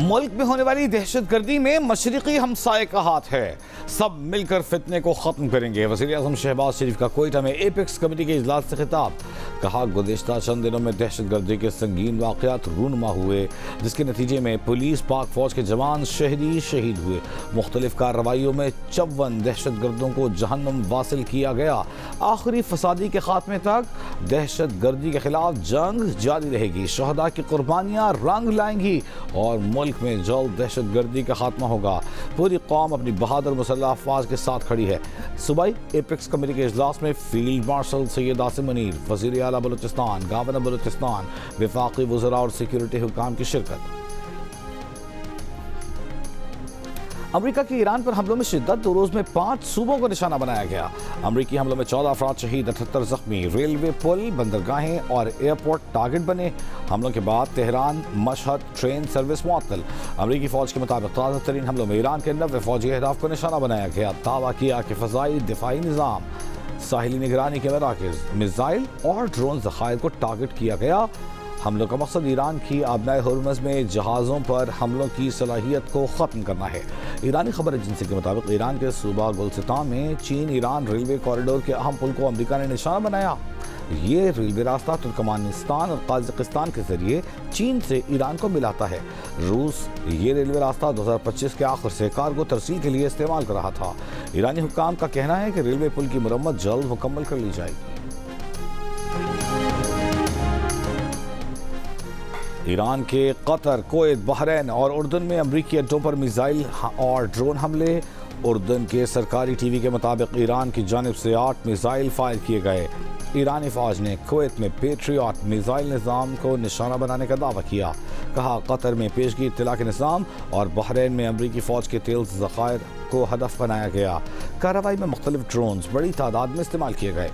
ملک میں ہونے والی دہشت گردی میں مشرقی ہمسائے کا ہاتھ ہے، سب مل کر فتنے کو ختم کریں گے۔ وزیر اعظم شہباز شریف کا کوئٹہ میں ایپیکس کمیٹی کے اجلاس سے خطاب، کہا گزشتہ چند دنوں میں دہشت گردی کے سنگین واقعات رونما ہوئے، جس کے نتیجے میں پولیس، پاک فوج کے جوان شہید ہوئے۔ مختلف کارروائیوں میں 54 دہشت گردوں کو جہنم واصل کیا گیا۔ آخری فسادی کے خاتمے تک دہشت گردی کے خلاف جنگ جاری رہے گی۔ شہداء کی قربانیاں رنگ لائیں گی اور ملک میں جلد دہشت گردی کا خاتمہ ہوگا۔ پوری قوم اپنی بہادر مسلح افواج کے ساتھ کھڑی ہے۔ صوبائی ایپیکس کمیٹی کے اجلاس میں فیلڈ مارشل سید عاصم منیر، وزیر اعلیٰ بلوچستان، گورنر بلوچستان، وفاقی وزراء اور سیکیورٹی حکام کی شرکت۔ امریکہ کے ایران پر حملوں میں شدت، 2 روز میں 5 صوبوں کو نشانہ بنایا گیا۔ امریکی حملوں میں 14 افراد شہید، 78 زخمی۔ ریلوے پل، بندرگاہیں اور ایئرپورٹ ٹارگٹ بنے۔ حملوں کے بعد تہران مشہد ٹرین سروس معطل۔ امریکی فوج کے مطابق تازہ ترین حملوں میں ایران کے 90 فوجی اہداف کو نشانہ بنایا گیا۔ دعویٰ کیا کہ فضائی دفاعی نظام، ساحلی نگرانی کے مراکز، میزائل اور ڈرون ذخائر کو ٹارگٹ کیا گیا۔ حملوں کا مقصد ایران کی آبنائے ہرمز میں جہازوں پر حملوں کی صلاحیت کو ختم کرنا ہے۔ ایرانی خبر ایجنسی کے مطابق ایران کے صوبہ گلستان میں چین ایران ریلوے کوریڈور کے اہم پل کو امریکہ نے نشانہ بنایا۔ یہ ریلوے راستہ ترکمانستان اور قازقستان کے ذریعے چین سے ایران کو ملاتا ہے۔ روس یہ ریلوے راستہ 2025 کے آخر سے کارگو ترسیل کے لیے استعمال کر رہا تھا۔ ایرانی حکام کا کہنا ہے کہ ریلوے پل کی مرمت جلد مکمل کر لی جائے گی۔ ایران کے قطر، کویت، بحرین اور اردن میں امریکی اڈوں پر میزائل اور ڈرون حملے۔ اردن کے سرکاری ٹی وی کے مطابق ایران کی جانب سے 8 میزائل فائر کیے گئے۔ ایرانی فوج نے کویت میں پیٹریاٹ میزائل نظام کو نشانہ بنانے کا دعویٰ کیا۔ کہا قطر میں پیشگی اطلاع کے نظام اور بحرین میں امریکی فوج کے تیل ذخائر کو ہدف بنایا گیا۔ کارروائی میں مختلف ڈرونز بڑی تعداد میں استعمال کیے گئے۔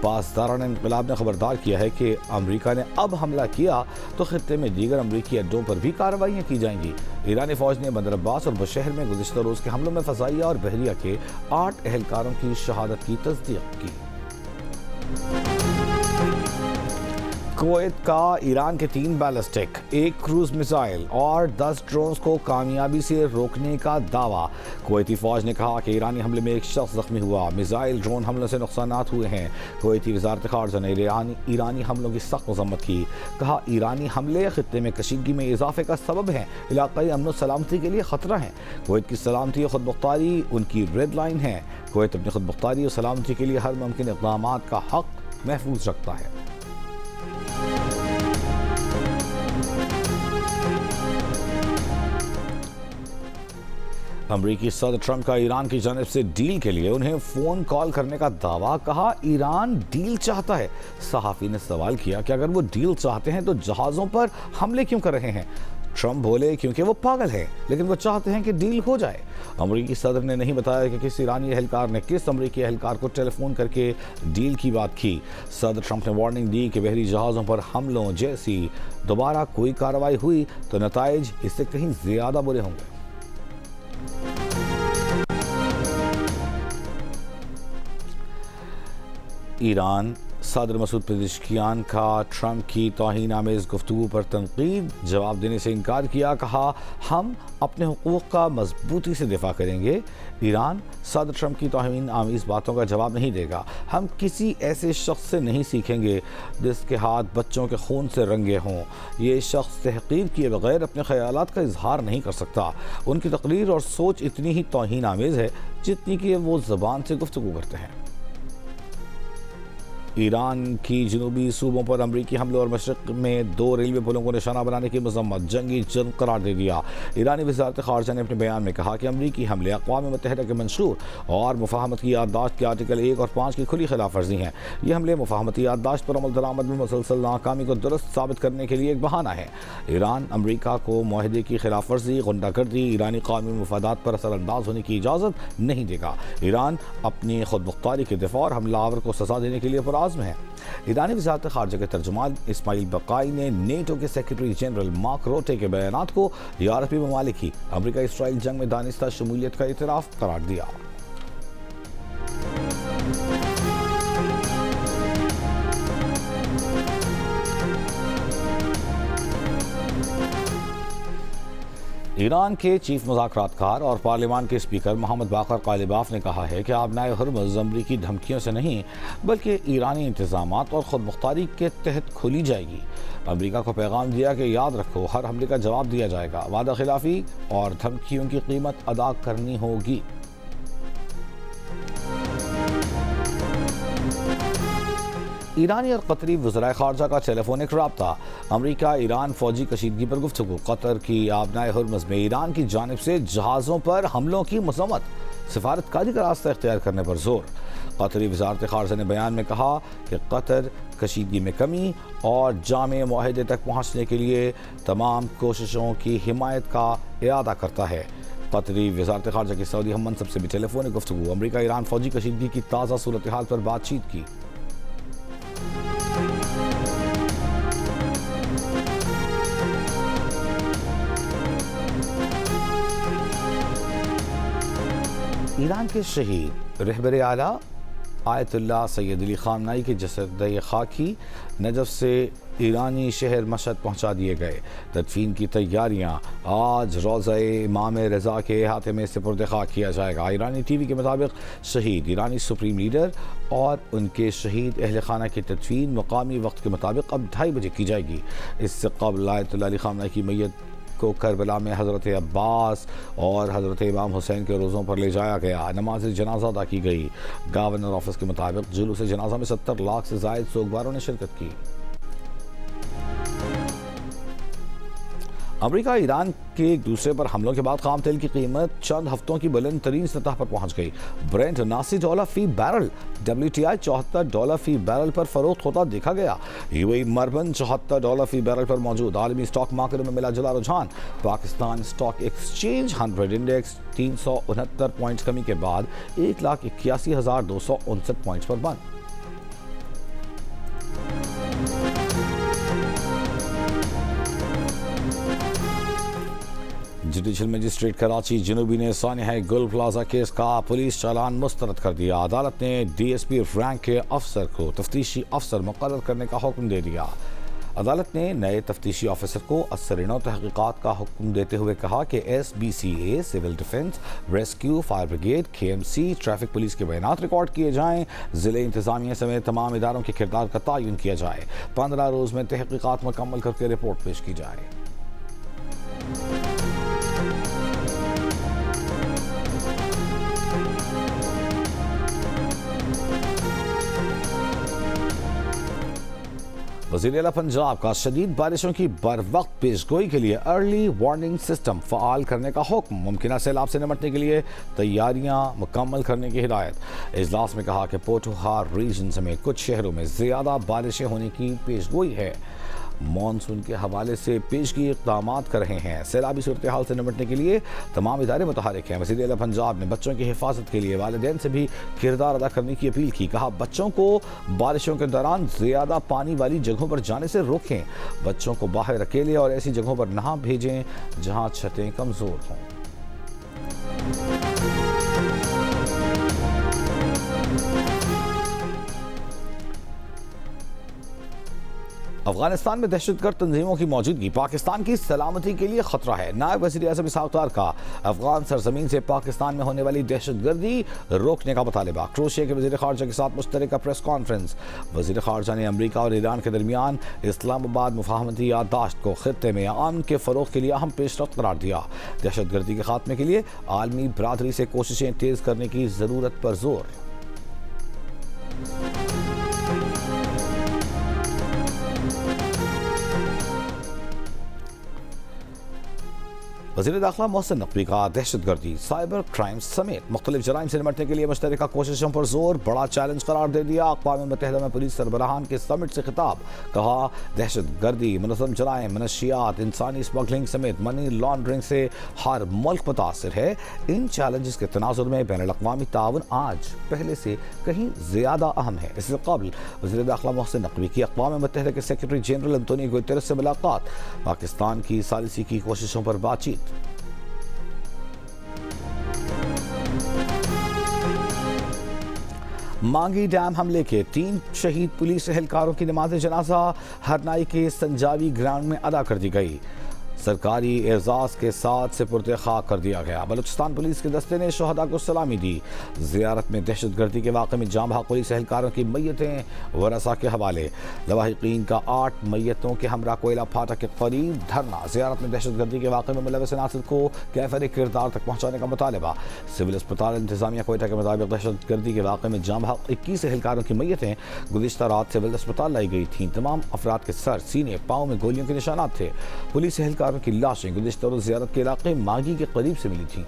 پاسداران انقلاب نے خبردار کیا ہے کہ امریکہ نے اب حملہ کیا تو خطے میں دیگر امریکی اڈوں پر بھی کارروائیاں کی جائیں گی۔ ایرانی فوج نے بندر عباس اور بشہر میں گزشتہ روز کے حملوں میں فضائیہ اور بحریہ کے 8 اہلکاروں کی شہادت کی تصدیق کی۔ کویت کا ایران کے 3 بیلسٹک، 1 کروز میزائل اور 10 ڈرونز کو کامیابی سے روکنے کا دعویٰ۔ کویتی فوج نے کہا کہ ایرانی حملے میں 1 شخص زخمی ہوا۔ میزائل ڈرون حملوں سے نقصانات ہوئے ہیں۔ کویتی وزارت خارجہ نے ایرانی حملوں کی سخت مذمت کی۔ کہا ایرانی حملے خطے میں کشیدگی میں اضافے کا سبب ہیں، علاقائی امن و سلامتی کے لیے خطرہ ہیں۔ کویت کی سلامتی اور خود مختاری ان کی ریڈ لائن ہے۔ کویت اپنی خود مختاری اور سلامتی کے لیے ہر ممکن اقدامات کا حق محفوظ رکھتا ہے۔ امریکی صدر ٹرمپ کا ایران کی جانب سے ڈیل کے لیے انہیں فون کال کرنے کا دعویٰ۔ کہا ایران ڈیل چاہتا ہے۔ صحافی نے سوال کیا کہ اگر وہ ڈیل چاہتے ہیں تو جہازوں پر حملے کیوں کر رہے ہیں؟ ٹرمپ بولے کیونکہ وہ پاگل ہیں، لیکن وہ چاہتے ہیں کہ ڈیل ہو جائے۔ امریکی صدر نے نہیں بتایا کہ کس ایرانی اہلکار نے کس امریکی اہلکار کو ٹیلی فون کر کے ڈیل کی بات کی۔ صدر ٹرمپ نے وارننگ دی کہ بحری جہازوں پر حملوں جیسی دوبارہ کوئی کارروائی ہوئی تو نتائج اس سے کہیں زیادہ برے ہوں گے۔ ایران صدر مسعود پزشکیان کا ٹرمپ کی توہین آمیز گفتگو پر تنقید، جواب دینے سے انکار کیا۔ کہا ہم اپنے حقوق کا مضبوطی سے دفاع کریں گے۔ ایران صدر ٹرمپ کی توہین آمیز باتوں کا جواب نہیں دے گا۔ ہم کسی ایسے شخص سے نہیں سیکھیں گے جس کے ہاتھ بچوں کے خون سے رنگے ہوں۔ یہ شخص تحقیر کیے بغیر اپنے خیالات کا اظہار نہیں کر سکتا۔ ان کی تقریر اور سوچ اتنی ہی توہین آمیز ہے جتنی کہ وہ زبان سے گفتگو کرتے ہیں۔ ایران کی جنوبی صوبوں پر امریکی حملوں اور مشرق میں 2 ریلوے پلوں کو نشانہ بنانے کی مذمت جنگی جرم قرار دے دیا۔ ایرانی وزارت خارجہ نے اپنے بیان میں کہا کہ امریکی حملے اقوام متحدہ کے منشور اور مفاہمت کی یادداشت کے آرٹیکل 1 اور 5 کی کھلی خلاف ورزی ہیں۔ یہ حملے مفاہمتی یادداشت پر عمل درآمد میں مسلسل ناکامی کو درست ثابت کرنے کے لیے ایک بہانہ ہے۔ ایران امریکہ کو معاہدے کی خلاف ورزی، غنڈہ گردی، ایرانی قومی مفادات پر اثر انداز ہونے کی اجازت نہیں دے گا۔ ایران اپنی خود مختاری کے دفاع اور حملہ آور کو سزا دینے کے لیے پرعزم ہے۔ ایرانی وزارت خارجہ کے ترجمان اسماعیل بقائی نے نیٹو کے سیکرٹری جنرل مارک روٹے کے بیانات کو یورپی ممالک کی امریکہ اسرائیل جنگ میں دانستہ شمولیت کا اعتراف قرار دیا۔ ایران کے چیف مذاکرات کار اور پارلیمان کے اسپیکر محمد باقر قالباف نے کہا ہے کہ آبنائے ہرمز امریکی دھمکیوں سے نہیں بلکہ ایرانی انتظامات اور خود مختاری کے تحت کھولی جائے گی۔ امریکہ کو پیغام دیا کہ یاد رکھو ہر حملے کا جواب دیا جائے گا، وعدہ خلافی اور دھمکیوں کی قیمت ادا کرنی ہوگی۔ ایرانی اور قطری وزرائے خارجہ کا ٹیلی فونک رابطہ، امریکہ ایران فوجی کشیدگی پر گفتگو، قطر کی آبنائے ہرمز میں ایران کی جانب سے جہازوں پر حملوں کی مذمت، سفارتکاری کا راستہ اختیار کرنے پر زور۔ قطری وزارت خارجہ نے بیان میں کہا کہ قطر کشیدگی میں کمی اور جامع معاہدے تک پہنچنے کے لیے تمام کوششوں کی حمایت کا اعادہ کرتا ہے۔ قطری وزارت خارجہ کی سعودی ہم منصب سے بھی ٹیلی فونک گفتگو، امریکہ ایران فوجی کشیدگی کی تازہ صورتحال پر بات چیت کی۔ ایران کے شہید رہبر اعلیٰ آیت اللہ سید علی خامنائی کے جسد خاکی نجف سے ایرانی شہر مشہد پہنچا دیے گئے۔ تدفین کی تیاریاں آج روضہ امام رضا کے احاطے میں سپرد خاک کیا جائے گا۔ ایرانی ٹی وی کے مطابق شہید ایرانی سپریم لیڈر اور ان کے شہید اہل خانہ کی تدفین مقامی وقت کے مطابق اب 2:30 بجے کی جائے گی۔ اس سے قبل آیت اللہ علی خامنائی کی میت کو کربلا میں حضرت عباس اور حضرت امام حسین کے روزوں پر لے جایا گیا، نماز جنازہ ادا کی گئی۔ گورنر آفس کے مطابق جلوس جنازہ میں 70 لاکھ سے زائد سوگواروں نے شرکت کی۔ امریکہ ایران کے ایک دوسرے پر حملوں کے بعد خام تیل کی قیمت چند ہفتوں کی بلند ترین سطح پر پہنچ گئی۔ برنٹ $79 فی بیرل، WTI $74 فی بیرل پر فروخت ہوتا دیکھا گیا۔ UAE مربن $74 فی بیرل پر موجود۔ عالمی اسٹاک مارکیٹ میں ملا جلا رجحان، Pakistan stock exchange 100 index 369 points کمی کے بعد 1,81,259 پوائنٹس پر بند۔ جوڈیشل مجسٹریٹ کراچی جنوبی نے سانحہ گل پلازہ کیس کا پولیس چالان مسترد کر دیا۔ عدالت نے DSP رینک کے افسر کو تفتیشی افسر مقرر کرنے کا حکم دے دیا۔ عدالت نے نئے تفتیشی افسر کو اثرینو تحقیقات کا حکم دیتے ہوئے کہا کہ SBCA، civil defence, rescue, fire brigade, KMC، traffic police کے بیانات ریکارڈ کیے جائیں، ضلع انتظامیہ سمیت تمام اداروں کے کردار کا تعین کیا جائے، 15 روز میں تحقیقات مکمل کر کے رپورٹ پیش کی جائے۔ وزیر اعلیٰ پنجاب کا شدید بارشوں کی بر وقت پیش گوئی کے لیے ارلی وارننگ سسٹم فعال کرنے کا حکم، ممکنہ سیلاب سے نمٹنے کے لیے تیاریاں مکمل کرنے کی ہدایت۔ اجلاس میں کہا کہ پوٹوہار ریجن سمیت کچھ شہروں میں زیادہ بارشیں ہونے کی پیش گوئی ہے، مانسون کے حوالے سے پیشگی اقدامات کر رہے ہیں۔ سیلابی صورتحال سے نمٹنے کے لیے تمام ادارے متحرک ہیں۔ وزیر اعلیٰ پنجاب نے بچوں کی حفاظت کے لیے والدین سے بھی کردار ادا کرنے کی اپیل کی، کہا بچوں کو بارشوں کے دوران زیادہ پانی والی جگہوں پر جانے سے روکیں، بچوں کو باہر اکیلے اور ایسی جگہوں پر نہ بھیجیں جہاں چھتیں کمزور ہوں۔ افغانستان میں دہشت گرد تنظیموں کی موجودگی پاکستان کی سلامتی کے لیے خطرہ ہے۔ نائب وزیر اعظم اسحاق ڈار کا افغان سرزمین سے پاکستان میں ہونے والی دہشت گردی روکنے کا مطالبہ۔ کروشیا کے وزیر خارجہ کے ساتھ مشترکہ پریس کانفرنس۔ وزیر خارجہ نے امریکہ اور ایران کے درمیان اسلام آباد مفاہمتی یادداشت کو خطے میں امن کے فروغ کے لیے اہم پیش رفت قرار دیا۔ دہشت گردی کے خاتمے کے لیے عالمی برادری سے کوششیں تیز کرنے کی ضرورت پر زور۔ وزیر داخلہ محسن نقوی کا دہشت گردی، سائبر کرائم سمیت مختلف جرائم سے نمٹنے کے لیے مشترکہ کوششوں پر زور، بڑا چیلنج قرار دے دیا۔ اقوام متحدہ میں پولیس سربراہان کے سمٹ سے خطاب، کہا دہشت گردی، منظم جرائم، منشیات، انسانی اسمگلنگ سمیت منی لانڈرنگ سے ہر ملک متاثر ہے۔ ان چیلنجز کے تناظر میں بین الاقوامی تعاون آج پہلے سے کہیں زیادہ اہم ہے۔ اس سے قبل وزیر داخلہ محسن نقوی کی اقوام متحدہ کے سیکرٹری جنرل انتونیو گوتریس سے ملاقات، پاکستان کی ثالثی کی کوششوں پر بات چیت۔ مانگی ڈیم حملے کے 3 شہید پولیس اہلکاروں کی نماز جنازہ ہرنائی کے سنجاوی گراؤنڈ میں ادا کر دی گئی۔ سرکاری اعزاز کے ساتھ سپرد خاک کر دیا گیا۔ بلوچستان پولیس کے دستے نے شہداء کو سلامی دی۔ زیارت میں دہشت گردی کے واقعے میں جاں بحق پولیس اہلکاروں کی میتیں ورثاء کے حوالے۔ لواحقین کا 8 میتوں کے ہمراہ کوئلہ پھاٹک کے قریب دھرنا۔ زیارت میں دہشت گردی کے واقعے میں ملوث عناصر کو کیفر کردار تک پہنچانے کا مطالبہ۔ سول اسپتال انتظامیہ کوئٹہ کے مطابق دہشت گردی کے واقعے میں جاں بحق 21 اہلکاروں کی میتیں گزشتہ رات سول اسپتال لائی گئی تھیں۔ تمام افراد کے سر، سینے، پاؤں میں گولیوں کے نشانات تھے۔ پولیس اہلکاروں کی لاشیں گزشتہ روز زیارت کے علاقے ماگی کے قریب سے ملی تھیں۔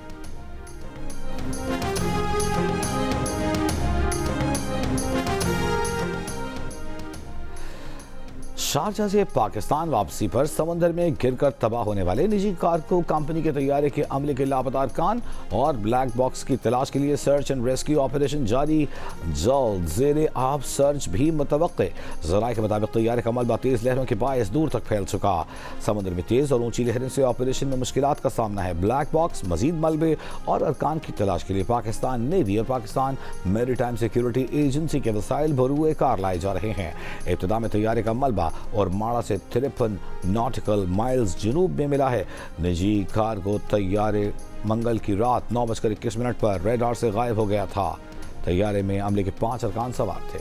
شارجہ سے پاکستان واپسی پر سمندر میں گر کر تباہ ہونے والے نجی کارگو کمپنی کے طیارے کے عملے کے لاپتہ ارکان اور بلیک باکس کی تلاش کے لیے سرچ اینڈ ریسکیو آپریشن جاری۔ جلد زیر آب سرچ بھی متوقع۔ ذرائع کے مطابق طیارے کا ملبہ تیز لہروں کے باعث دور تک پھیل چکا۔ سمندر میں تیز اور اونچی لہروں سے آپریشن میں مشکلات کا سامنا ہے۔ بلیک باکس، مزید ملبے اور ارکان کی تلاش کے لیے پاکستان نیوی اور پاکستان میری ٹائم سیکیورٹی ایجنسی کے وسائل بروئے کار لائے جا رہے ہیں۔ ابتدا میں طیارے کا ملبہ اور ماڑا سے 53 ناٹیکل مائلز جنوب میں ملا ہے۔ نجی کارگو طیارے منگل کی رات 9:21 پر ریڈار سے غائب ہو گیا تھا۔ طیارے میں عملے کے 5 ارکان سوار تھے۔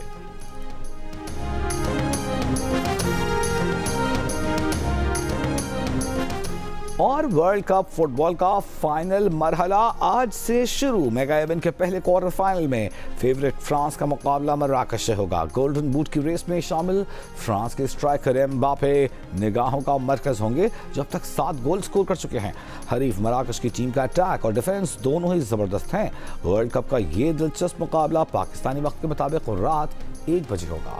اور ورلڈ کپ فٹ بال کا فائنل مرحلہ آج سے شروع۔ میگا ایونٹ کے پہلے کوارٹر فائنل میں فیورٹ فرانس کا مقابلہ مراکش سے ہوگا۔ گولڈن بوٹ کی ریس میں شامل فرانس کے اسٹرائکر امباپے نگاہوں کا مرکز ہوں گے، جب تک 7 گول سکور کر چکے ہیں۔ حریف مراکش کی ٹیم کا اٹیک اور ڈیفنس دونوں ہی زبردست ہیں۔ ورلڈ کپ کا یہ دلچسپ مقابلہ پاکستانی وقت کے مطابق رات 1 بجے ہوگا۔